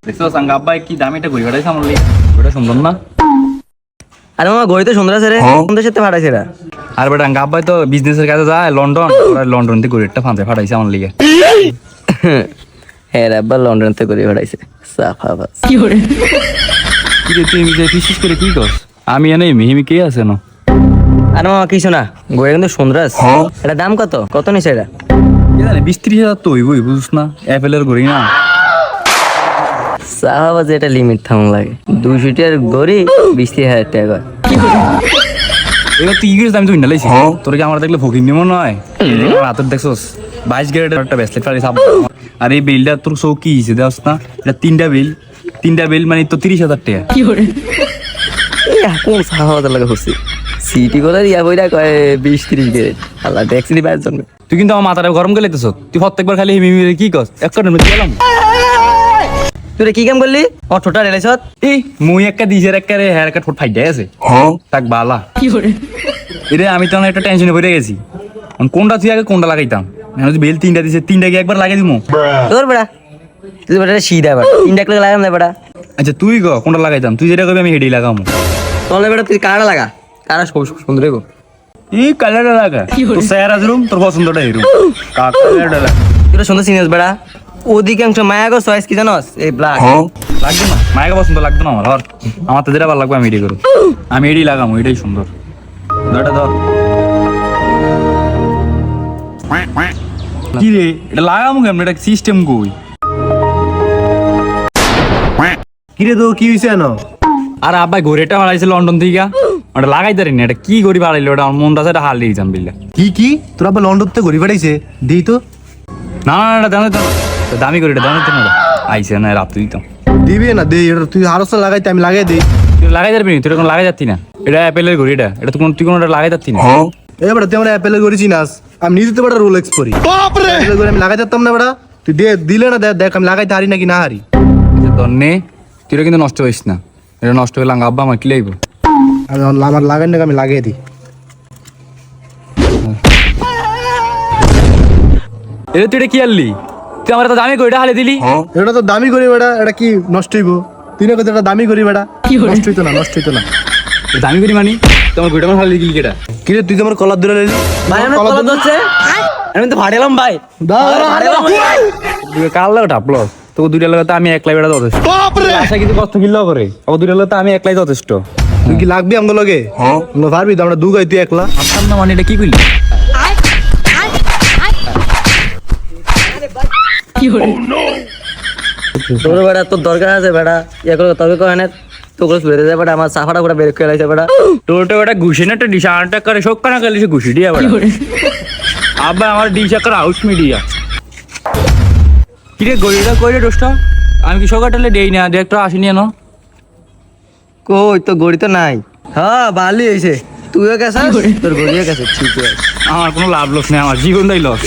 দেখছো সাঙ্গা আব্বা কি দামিটা ঘুরে বেড়াইছে আমার লিগে, ওটা সুন্দর না? আরে মামা গড়িতে সুন্দর আছে রে, সুন্দর সাথে ফাটাইছে রা। আর বেটা আব্বাই তো বিজনেসের কাজে যায় লন্ডন, ওরা লন্ডন থেকে ঘুরে একটা ফাঁসে ফাটাইছে আমার লিগে। হ্যাঁ রে আব্বা লন্ডন থেকে ঘুরে ফাটাইছে সাফা বাস। কি রে তুই নিজে বিশেষ করে কি কস? আমি এনে মিহিমি কে আছে না? আরে মামা কিছু না, গড়ি কিন্তু সুন্দর আছে। এটা দাম কত কত নিছে এটা? কি জানি 20-30 হাজার তো হইবই, বুঝছ না? অ্যাপেলের ঘড়ি না। সাফা বাস এটা লিমিট থাম লাগে 200 টাকার গড়ি 20,000 টাকা। এবার তুই গেছিস আমি তো ইন্ডা লাইছি, তোর কি আমার দেখলে ফকির নিমন নয়? হাতের দেখছস 22 গ্রেডের একটা ব্রেসলেট পারিস। আর এই বিলটা তোর সৌ কি হিসেবে দেওয়াস না? এটা তিনটা বিল মানে তো 30,000 টাকা। এখন সাফা বাস লাগে হচ্ছে সিটি করে ইয়া বইটা কয় 20-30 গ্রেড। আল্লাহ ট্যাক্সি দি বাইর জন্য তুই কিন্তু আমার মাথাটা গরম করে লেতেছ। তুই প্রত্যেকবার খালি হিমি কি কস? এক কারণে গেলাম তুই কি কাম করলি? ও ছোটা রেলাইছত এই মুই একটা দিছের একটা রে হেয়ার কাট ফট ফাইট আছে। তাক বালা কি করে এরে আমি তো একটা টেনশনে পড়ে গেছি। কোনটা তুই আগে কোনটা লাগাইতাম? যদি বেল তিনটা দিছে তিনটা কি একবার লাগাই দিমু? তোর বেড়া তুই বেটা সিধা বেড়া তিনটা করে লাগাম না বেড়া। আচ্ছা তুই গ কোনটা লাগাইতাম? তুই যেটা করবি আমি হেডেই লাগামু। তোলে বেটা তুই কারা লাগা, কারা সুন্দর গো। এই কালারটা লাগা তোর চেহারা জুম, তোর পছন্দটা এরুম। কালারটা লাগা তুই সুন্দর সিনিয়স বেড়া। অধিকাংশ মায়া গো চয়েস কি জানোস? এই ব্ল্যাক লাগবে না, মায়ের পছন্দ লাগবে না আমার। ধর আমার তো যেটা ভালো লাগবে আমি এটাই করবো, আমি এটাই লাগামু, এটাই সুন্দর। ধর এটা ধর। কি রে এটা লাগামু কেমন? এটা সিস্টেম কই? কিরে তো কি হইছে না? আর আব্বাই ঘড়িটা হারাইছে লন্ডন থেকে, ওটা লাগাই দাঁড়ি না। এটা কি ঘড়ি হারাইলো? ওটা আমার মন আছে, এটা হারিয়ে দিতাম বিল্লা। কি তোরা আবার লন্ডন থেকে ঘুরে বেড়াইছে দিই তো না না এটা দামি দামি ঘড়িটা দামি দিতাম না, আইসে না রাত দিতাম। দিবি না দে, এটা তুই আরো লাগাইতে আমি লাগাই দিই। তুই লাগাই যাবি তুই এখন লাগাই যাচ্ছি না। এটা অ্যাপেলের ঘড়ি, এটা তুই কোনো লাগাই যাচ্ছি না। এবার তুই আমার অ্যাপেলের ঘড়ি চিনাস, আমি নিজে তো বেটা রোলেক্স পরি। অ্যাপেলের ঘড়ি আমি লাগাই যেতাম না বেটা, তুই দিলে না দেখ আমি লাগাইতে হারি নাকি না হারি। তোর নে তুই কিন্তু নষ্ট হইস না, এটা নষ্ট হইলে আব্বা আমার কি লাগবে? আমার লাগাই না আমি লাগিয়ে দিই। এটা তুই এটা কি আনলি? তুই আমার তো দামি ঘড়িটা হালে দিলি। এটা তো দামি করি বেটা, এটা কি নষ্ট হইব? তুই না এটা দামি করি বেটা, নষ্ট হইতো না নষ্ট হইতো না। দামি করি মানি তোমার ঘড়িটা আমার হালে দিলি কেটা? কিরে তুই তো আমার কলার ধরে নিলি। ভাই আমি কলা দচ্ছে আমি তো ফাড়েলাম ভাই। কার লাগে টাপলো তোকে দুইটা লাগে তো আমি একলাই বেড়া যথেষ্ট। আশা কিছু কষ্ট কিল্ল করে আবার দুইটা লাগে তো আমি একলাই যথেষ্ট। তুই কি লাগবি আমগো লগে? আমরা পারবি তো, আমরা দুগাই তুই একলা। আসতাম না মানে এটা কি করলি? তোর বেড়া তোর দরকার আছে বেড়া ইয়া করে তবে কয় না তোকে বেড়ে যায় বেড়া। আমার সাফাটা পুরো বের করে লাইছে বেড়া। তোরটা বেটা ঘুষে না একটা ডিশ আনটা করে শোক কানা গেলে সে ঘুষি দিয়া বেড়া। আব্বা আমার ডিশ করে হাউস মিডিয়া কিরে গড়িটা কইরে দোষটা আমি কি সকালে দেই না, ডিরেক্টর আসিনি না। কই তো গড়ি তো নাই। হ্যাঁ ভালোই হয়েছে, তুইও গেছিস তোর গড়িও গেছে ঠিক আছে। আমার কোনো লাভ লস নেই, আমার জীবনটাই লস।